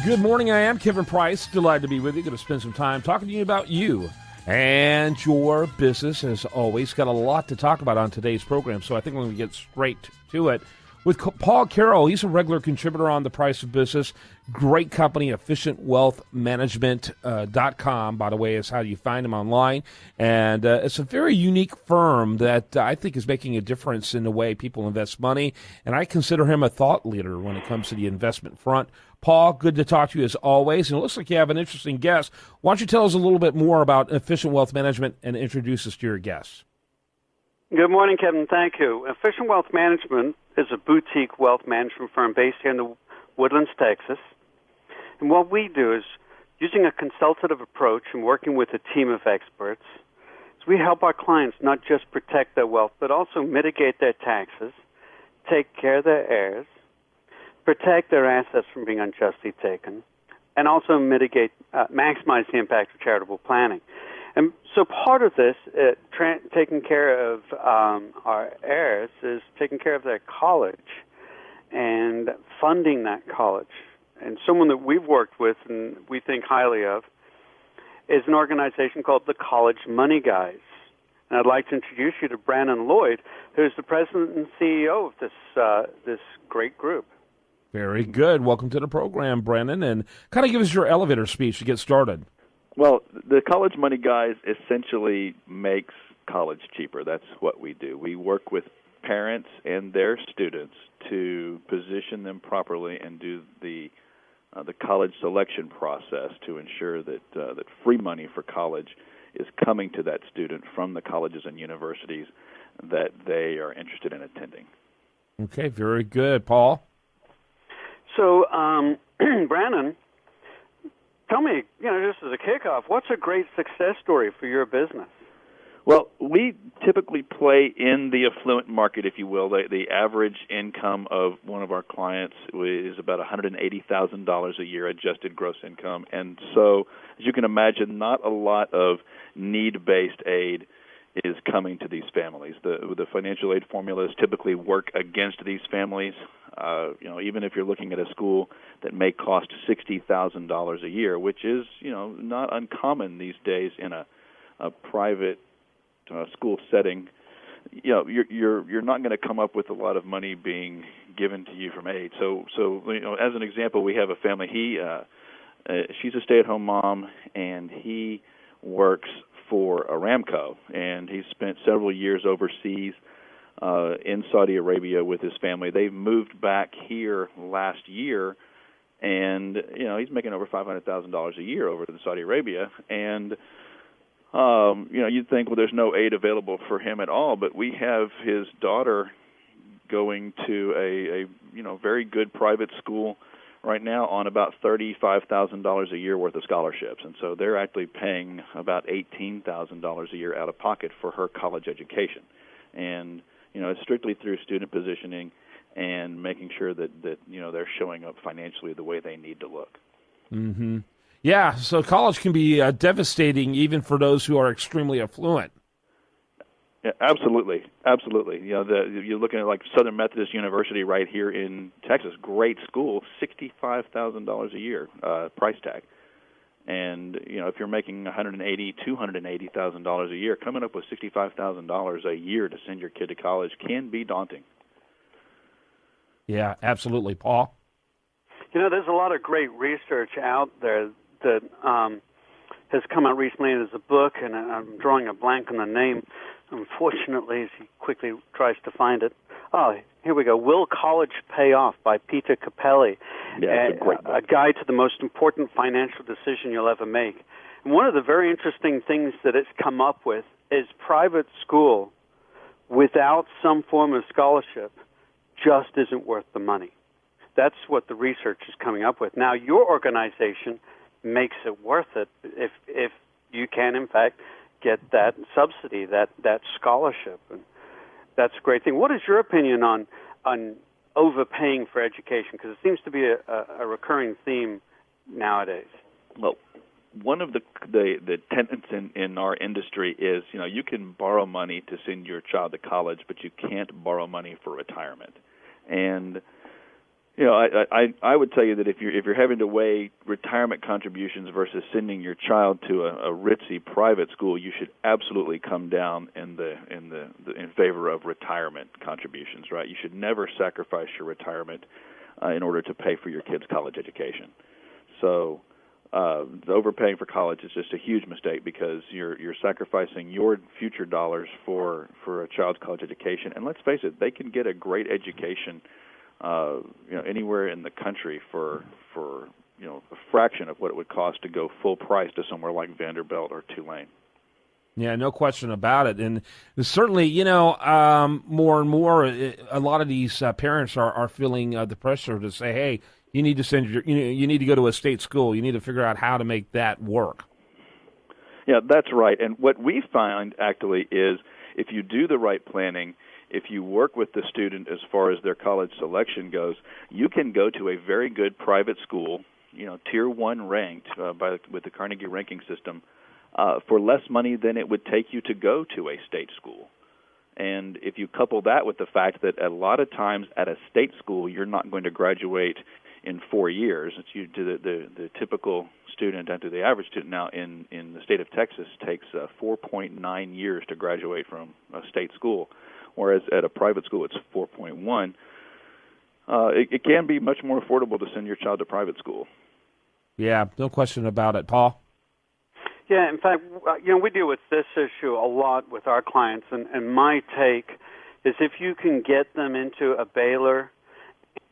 Good morning, I am Kevin Price. Delighted to be with you. Going to spend some time talking to you about you and your business. As always, got a lot to talk about on today's program, so I think we're going to get straight to it. With Paul Carroll, he's a regular contributor on The Price of Business. Great company, efficientwealthmanagement.com, by the way, is how you find him online. And it's a very unique firm that I think is making a difference in the way people invest money. And I consider him a thought leader when it comes to the investment front. Paul, good to talk to you as always. And it looks like you have an interesting guest. Why don't you tell us a little bit more about Efficient Wealth Management and introduce us to your guests? Good morning, Kevin. Thank you. Efficient Wealth Management is a boutique wealth management firm based here in the Woodlands, Texas. And what we do is, using a consultative approach and working with a team of experts, is we help our clients not just protect their wealth, but also mitigate their taxes, take care of their heirs, protect their assets from being unjustly taken, and also maximize the impact of charitable planning. And so part of this, taking care of our heirs, is taking care of their college and funding that college. And someone that we've worked with and we think highly of is an organization called the College Money Guys. And I'd like to introduce you to Brannon Lloyd, who's the president and CEO of this great group. Very good. Welcome to the program, Brannon. And kind of give us your elevator speech to get started. Well, the College Money Guys essentially makes college cheaper. That's what we do. We work with parents and their students to position them properly and do the college selection process to ensure that that free money for college is coming to that student from the colleges and universities that they are interested in attending. Okay, very good. Paul? So, Brannon, tell me, just as a kickoff, what's a great success story for your business? Well, we typically play in the affluent market, if you will. The average income of one of our clients is about $180,000 a year, adjusted gross income. And so, as you can imagine, not a lot of need-based aid is coming to these families. The financial aid formulas typically work against these families. Even if you're looking at a school that may cost $60,000 a year, which is not uncommon these days in a private school setting, you're not going to come up with a lot of money being given to you from aid. So as an example, we have a family. She's a stay-at-home mom, and he works for Aramco, and he's spent several years overseas in Saudi Arabia with his family. They've moved back here last year, and he's making over $500,000 a year over in Saudi Arabia. And you'd think, well, there's no aid available for him at all, but we have his daughter going to a very good private school right now on about $35,000 a year worth of scholarships, and so they're actually paying about $18,000 a year out of pocket for her college education. And it's strictly through student positioning and making sure that they're showing up financially the way they need to look. Mm-hmm. Yeah, so college can be devastating even for those who are extremely affluent. Yeah, absolutely. You're looking at like Southern Methodist University right here in Texas, great school, $65,000 a year price tag. And if you're making $280,000 a year, coming up with $65,000 a year to send your kid to college can be daunting. Yeah, absolutely, Paul. There's a lot of great research out there that has come out recently. There's a book, and I'm drawing a blank on the name, unfortunately, as he quickly tries to find it. Oh, here we go. Will College Pay Off by Peter Capelli. Yeah, it's a great book. A guide to the most important financial decision you'll ever make. And one of the very interesting things that it's come up with is private school without some form of scholarship just isn't worth the money. That's what the research is coming up with. Now, your organization makes it worth it if you can, in fact, get that subsidy, that scholarship. And that's a great thing. What is your opinion on overpaying for education? Because it seems to be a recurring theme nowadays. Well, one of the tenets in our industry is, you can borrow money to send your child to college, but you can't borrow money for retirement. And I would tell you that if you're having to weigh retirement contributions versus sending your child to a ritzy private school, you should absolutely come down in favor of retirement contributions. Right? You should never sacrifice your retirement in order to pay for your kid's college education. So the overpaying for college is just a huge mistake because you're sacrificing your future dollars for a child's college education. And let's face it, they can get a great education anywhere in the country for a fraction of what it would cost to go full price to somewhere like Vanderbilt or Tulane. Yeah, no question about it. And certainly, more and more, a lot of these parents are feeling the pressure to say, hey, you need to you need to go to a state school. You need to figure out how to make that work. Yeah, that's right. And what we find actually is if you do the right planning, if you work with the student as far as their college selection goes, you can go to a very good private school, Tier 1 ranked with the Carnegie ranking system, for less money than it would take you to go to a state school. And if you couple that with the fact that a lot of times at a state school you're not going to graduate in 4 years, the typical student and to the average student now in the state of Texas takes 4.9 years to graduate from a state school, whereas at a private school it's 4.1. It can be much more affordable to send your child to private school. Yeah, no question about it. Paul? Yeah, in fact, we deal with this issue a lot with our clients, and my take is if you can get them into a Baylor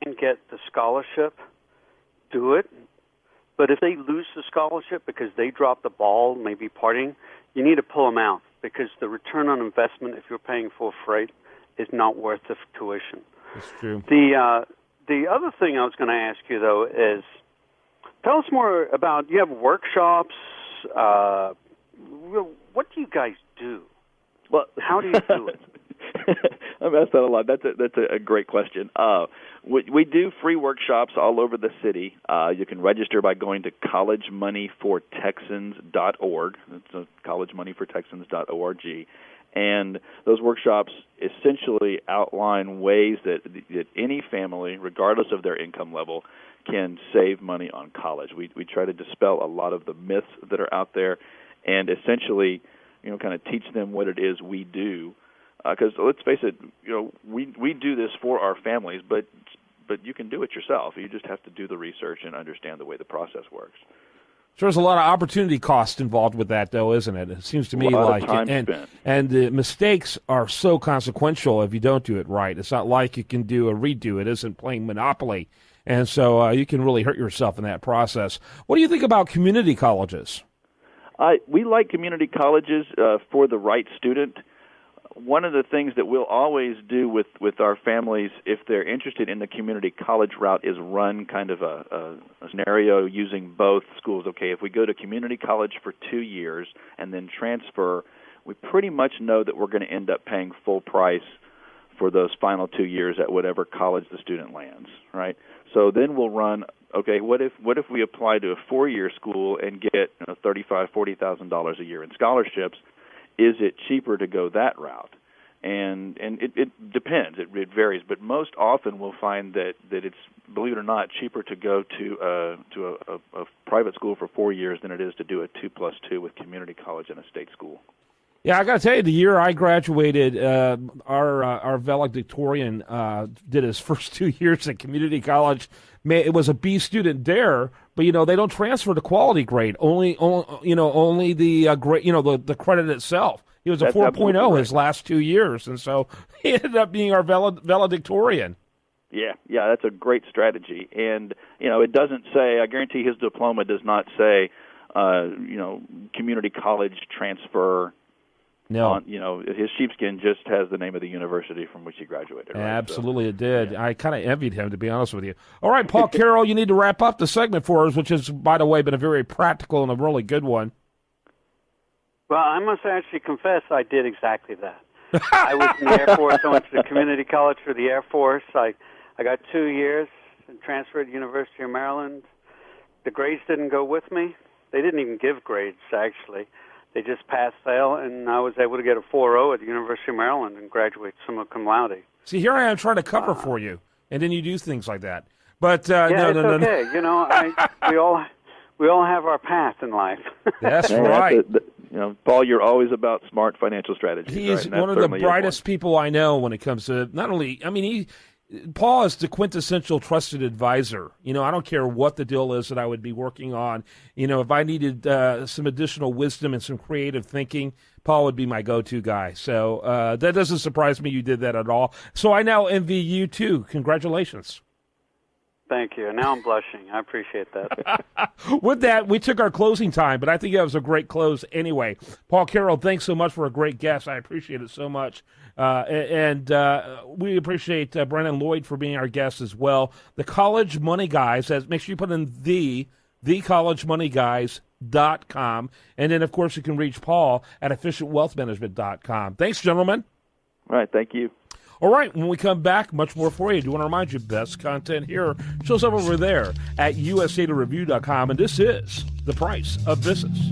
and get the scholarship, do it. But if they lose the scholarship because they drop the ball, maybe partying, you need to pull them out because the return on investment, if you're paying full freight, is not worth the tuition. That's true. The other thing I was going to ask you, though, is tell us more about, you have workshops. What do you guys do? Well, how do you do it? I've asked that a lot. That's a great question. We do free workshops all over the city. You can register by going to collegemoneyfortexans.org. It's collegemoneyfortexans.org. And those workshops essentially outline ways that any family, regardless of their income level, can save money on college. We try to dispel a lot of the myths that are out there and essentially, kind of teach them what it is we do. Because let's face it, we do this for our families, but you can do it yourself. You just have to do the research and understand the way the process works. So there's a lot of opportunity cost involved with that, though, isn't it? It seems to me like and the mistakes are so consequential if you don't do it right. It's not like you can do a redo. It isn't playing Monopoly, and so you can really hurt yourself in that process. What do you think about community colleges? We like community colleges for the right student. One of the things that we'll always do with our families, if they're interested in the community college route, is run kind of a scenario using both schools. Okay, if we go to community college for 2 years and then transfer, we pretty much know that we're going to end up paying full price for those final 2 years at whatever college the student lands, right? So then we'll run, okay, what if we apply to a 4-year school and get $35,000, $40,000 a year in scholarships? Is it cheaper to go that route? And it depends. It varies. But most often we'll find that it's, believe it or not, cheaper to go to a private school for 4 years than it is to do a 2+2 with community college in a state school. Yeah, I got to tell you, the year I graduated, our valedictorian did his first 2 years at community college. It was a B student there, but they don't transfer to quality grade. Only the grade, the credit itself. He was a 4.0 his last 2 years, and so he ended up being our valedictorian. Yeah, that's a great strategy. And it doesn't say. I guarantee his diploma does not say, community college transfer. No. His sheepskin just has the name of the university from which he graduated. Right? Absolutely, so, it did. Yeah. I kind of envied him, to be honest with you. All right, Paul Carroll, you need to wrap up the segment for us, which has, by the way, been a very practical and a really good one. Well, I must actually confess I did exactly that. I was in the Air Force. I went to the community college for the Air Force. I got 2 years and transferred to University of Maryland. The grades didn't go with me. They didn't even give grades, actually. They just passed, fail, and I was able to get a 4.0 at the University of Maryland and graduate summa cum laude. See, here I am trying to cover for you, and then you do things like that. But yeah, no. Okay. You know, we all have our path in life. That's right. Paul, you're always about smart financial strategies. He's right? one of the brightest people I know when it comes to not only. I mean, Paul is the quintessential trusted advisor. I don't care what the deal is that I would be working on. If I needed some additional wisdom and some creative thinking, Paul would be my go-to guy. So that doesn't surprise me you did that at all. So I now envy you too. Congratulations. Thank you. Now I'm blushing. I appreciate that. With that, we took our closing time, but I think that was a great close anyway. Paul Carroll, thanks so much for a great guest. I appreciate it so much. And we appreciate Brannon Lloyd for being our guest as well. The College Money Guys, make sure you put in thecollegemoneyguys.com. And then, of course, you can reach Paul at efficientwealthmanagement.com. Thanks, gentlemen. All right, thank you. All right, when we come back, much more for you. I do want to remind you, best content here shows up over there at usatoreview.com, and this is The Price of Business.